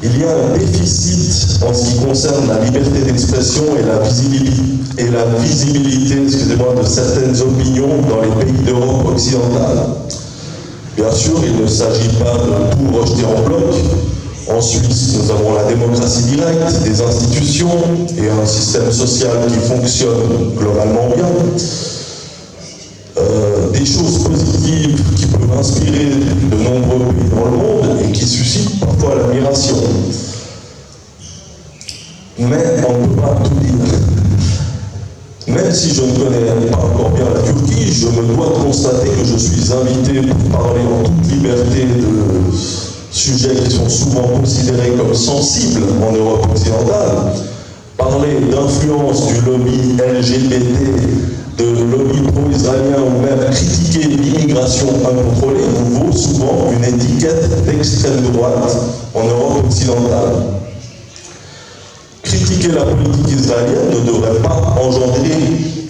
Il y a un déficit en ce qui concerne la liberté d'expression et la visibilité, de certaines opinions dans les pays d'Europe occidentale. Bien sûr, il ne s'agit pas de tout rejeter en bloc. En Suisse, nous avons la démocratie directe, des institutions et un système social qui fonctionne globalement bien. Des choses positives qui peuvent inspirer de nombreux pays dans le monde et qui suscitent parfois l'admiration. Mais on ne peut pas tout dire. Même si je ne connais pas encore bien la Turquie, je me dois de constater que je suis invité pour parler en toute liberté de sujets qui sont souvent considérés comme sensibles en Europe occidentale. Parler d'influence du lobby LGBT, de lobby pro-israélien ou même critiquer l'immigration incontrôlée vous vaut souvent une étiquette d'extrême droite en Europe occidentale. Critiquer la politique israélienne ne devrait pas engendrer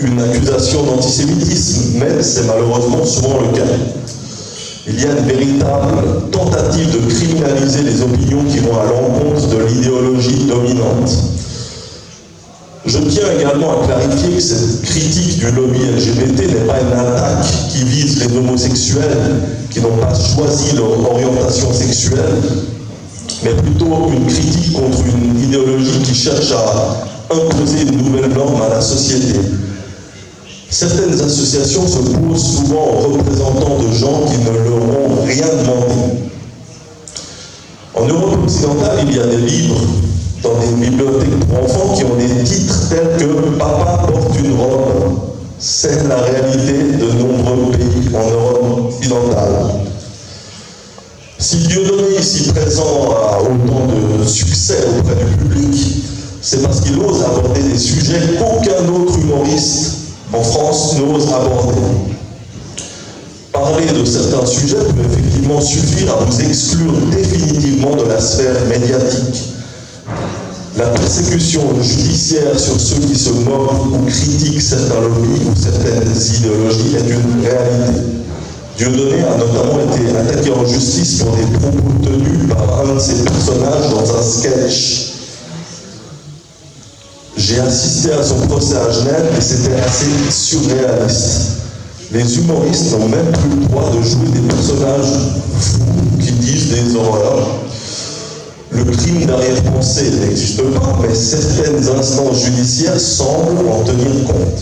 une accusation d'antisémitisme, mais c'est malheureusement souvent le cas. Il y a une véritable tentative de criminaliser les opinions qui vont à l'encontre de l'idéologie dominante. Je tiens également à clarifier que cette critique du lobby LGBT n'est pas une attaque qui vise les homosexuels qui n'ont pas choisi leur orientation sexuelle, mais plutôt une critique contre une idéologie qui cherche à imposer une nouvelle norme à la société. Certaines associations se posent souvent en représentants de gens qui ne leur ont rien demandé. En Europe occidentale, il y a des livres dans des bibliothèques pour enfants qui ont des titres tels que « Papa porte une robe ». C'est la réalité de nombreux pays en Europe occidentale. Si Dieudonné, ici présent, a autant de succès auprès du public, c'est parce qu'il ose aborder des sujets qu'aucun autre humoriste en France n'ose aborder. Parler de certains sujets peut effectivement suffire à vous exclure définitivement de la sphère médiatique. La persécution judiciaire sur ceux qui se moquent ou critiquent certains lobbies ou certaines idéologies est une réalité. Dieudonné a notamment été attaqué en justice pour des propos tenus par un de ses personnages dans un sketch. J'ai assisté à son procès à Genève et c'était assez surréaliste. Les humoristes n'ont même plus le droit de jouer des personnages fous qui disent des horreurs. Le crime d'arrière-pensée n'existe pas, mais certaines instances judiciaires semblent en tenir compte.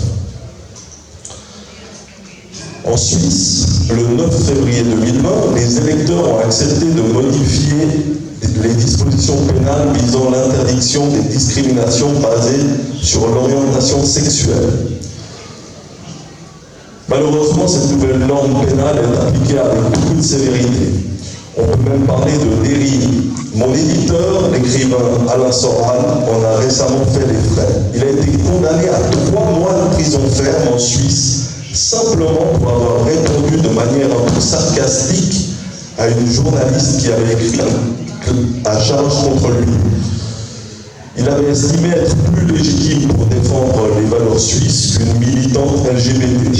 En Suisse, le 9 février 2020, les électeurs ont accepté de modifier les dispositions pénales visant l'interdiction des discriminations basées sur l'orientation sexuelle. Malheureusement, cette nouvelle norme pénale est appliquée avec beaucoup de sévérité. On peut même parler de dérive. Mon éditeur, l'écrivain Alain Soral, en a récemment fait les frais. Il a été condamné à 3 mois de prison ferme en Suisse, simplement pour avoir répondu de manière un peu sarcastique à une journaliste qui avait écrit à charge contre lui. Il avait estimé être plus légitime pour défendre les valeurs suisses qu'une militante LGBT.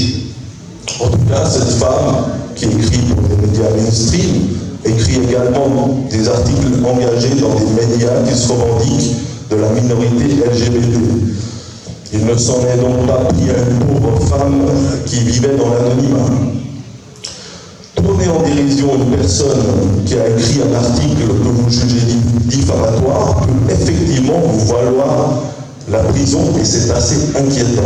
En tout cas, cette femme, qui écrit pour les médias mainstream, écrit également des articles engagés dans des médias qui se revendiquent de la minorité LGBT. Il ne s'en est donc pas pris à une pauvre femme qui vivait dans l'anonymat. Tourner en dérision une personne qui a écrit un article que vous jugez diffamatoire peut effectivement vous valoir la prison et c'est assez inquiétant.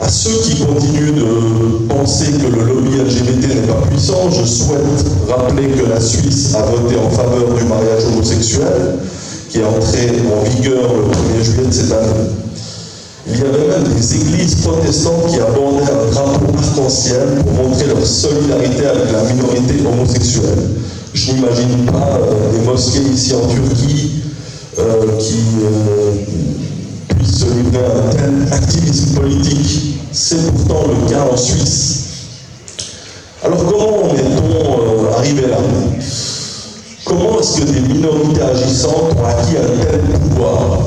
À ceux qui continuent de penser que le lobby LGBT n'est pas puissant, je souhaite rappeler que la Suisse a voté en faveur du mariage homosexuel, qui est entré en vigueur le 1er juillet de cette année. Il y avait même des églises protestantes qui abordaient un drapeau arc-en-ciel pour montrer leur solidarité avec la minorité homosexuelle. Je n'imagine pas des mosquées ici en Turquie qui puissent se livrer à un tel activisme politique. C'est pourtant le cas en Suisse. Alors comment en est-on arrivé là? Comment est-ce que des minorités agissantes ont acquis un tel pouvoir?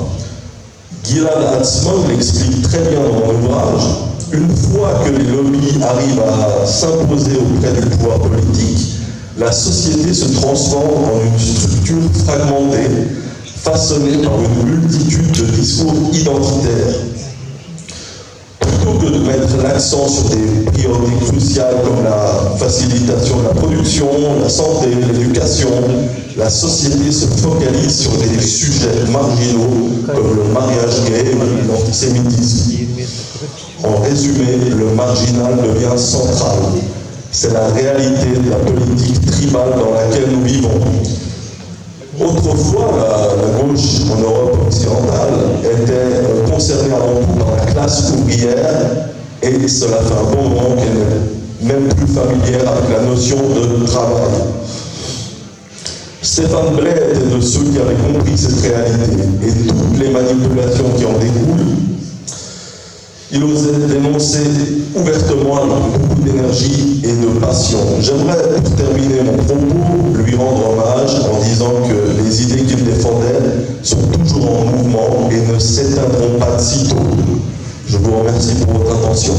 Gilad Atzmon l'explique très bien dans mon ouvrage. Une fois que les lobbies arrivent à s'imposer auprès du pouvoir politique, la société se transforme en une structure fragmenté, façonné par une multitude de discours identitaires. Plutôt que de mettre l'accent sur des priorités cruciales comme la facilitation de la production, la santé, l'éducation, la société se focalise sur des sujets marginaux comme le mariage gay ou l'antisémitisme. En résumé, le marginal devient central. C'est la réalité de la politique tribale dans laquelle nous vivons. Autrefois, la gauche en Europe occidentale était concernée avant tout par la classe ouvrière, et cela fait un bon moment qu'elle n'est même plus familière avec la notion de travail. Stéphane Blais était de ceux qui avaient compris cette réalité et toutes les manipulations qui en découlent. Il osait dénoncer ouvertement avec beaucoup d'énergie et de passion. J'aimerais, pour terminer mon propos, lui rendre hommage en disant que les idées qu'il défendait sont toujours en mouvement et ne s'éteindront pas de sitôt. Je vous remercie pour votre attention.